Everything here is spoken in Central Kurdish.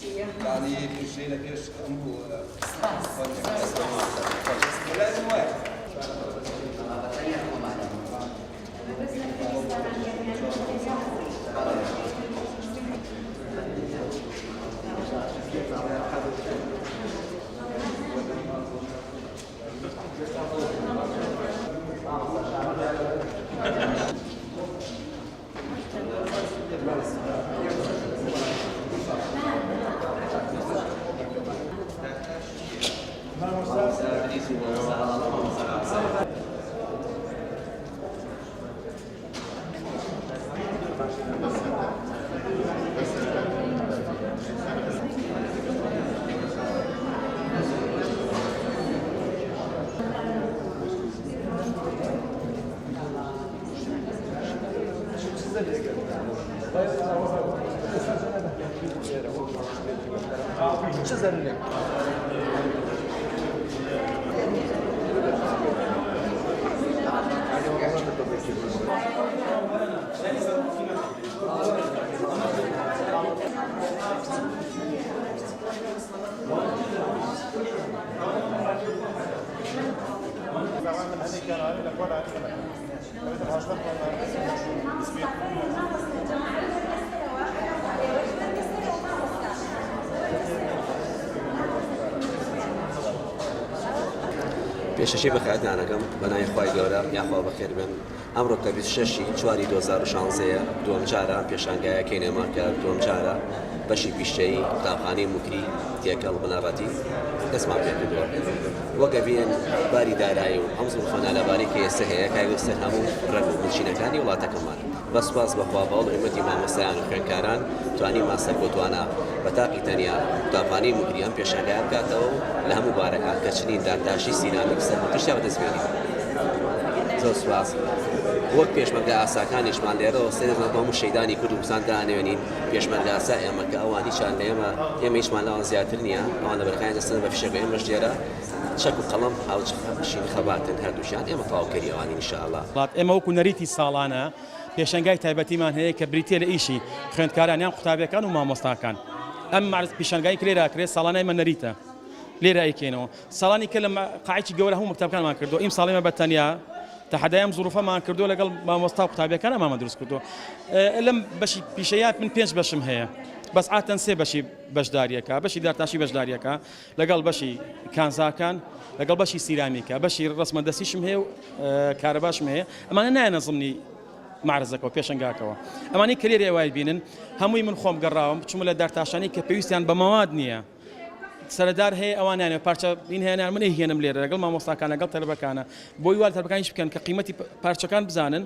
يعني بيجي لك ايش امبو پێشەشی بەخاتانەکەم بەنای خی گەورە یاخوا بەخێر بن ئەمڕۆ کە 26 چواری 2016 دووەم جارە پێشانگایەکەی نێماکە دووەم جارە بەشی پیشەی قوتابخانەی موکری تێکەڵ بنەڕەتی دەستمان پێ کردووە وەکە بێن باری دارایی و ئەم زوڵخۆنە لەبارەی کە ئێستا هەیە کاوێستە هەموو ڕێک و بنچینەکانی وڵاتەکەمان بەسپاس بەخوا بەڵ ئێمەتی مامۆستایان و خوێندکاران توانی ماستەر بۆتوانە بە تاقی تەنیا قوتابخانەی موکری ئەم پێشانگایە بکاتەوە لە هەموو بارەکان کە چنین دارتاشی سیرامیک سەرمەتشتا بەدەستێنین زۆر سوپاس وەک پێشمەرگە ئاساکانیشمان لێرەوە سێر هەموو شەیدانی کورد و کوردستان دانێنین پێشمەرگە ئاسا ئێمە کە ئەوانیشان لە ئێمە هیچمان لەوان زیاتر نییە ئەوان لە بەرخایان دەستن بە فیشەکە ئێمەش لێرە چەک و قەڵەم هاوچین خەباتن هەردووشیان ئێمە تەواوکەری ئەوانی ئینشاءالله ئێمە وەکو نەریتی ساڵانە پێشەنگای تایبەتیمان هەیە کە بریتیە لە ئیشی خوێندکاران یان قوتابیەکان و مامۆستاکان ئەم پیشەنگای کرێرا کرێت ساڵانای من نەریتە لێرە ئەیکەینەوە ساڵانی کە لە قاعێکی گەورە هەموو مەکتەبەکانمان کردو ئیم ساڵێمە بەتەنیا تەحەدایەم زوروفەمان کردو لەگەڵ مامۆستا و قوتابیەکان ئەمامە دروست کردو لەم بەشی پیشەیات من 5 بەشم هەیە بەس ئاتەن 3 بەشی بەشداریەکە بەشی دارتاشی بەشداریەکە لەگەڵ بەشی کانزاکان لەگەڵ بەشی سیرامیکە بەشی ڕسمەندەستیشم هەیە و کارەباشم هەیە ئەمانە نایەنە زمنی معرزەکەەوە پێشنگاکەوە ئەمانی کە لێرە ئێوای بینن هەمووی من خۆم گەڕاوم بچمە لە دارتاشانی کە پێویستیان بە مەواد نییە سەردار هەیە ئەوانیانە پارچە این هێنان من هێنم لێرە لەگەڵ مامۆستاکان لەگەڵ تەلبەکانە بۆی وال تەلبەکانیش بکەن کە قیمەتی پارچەکان بزانن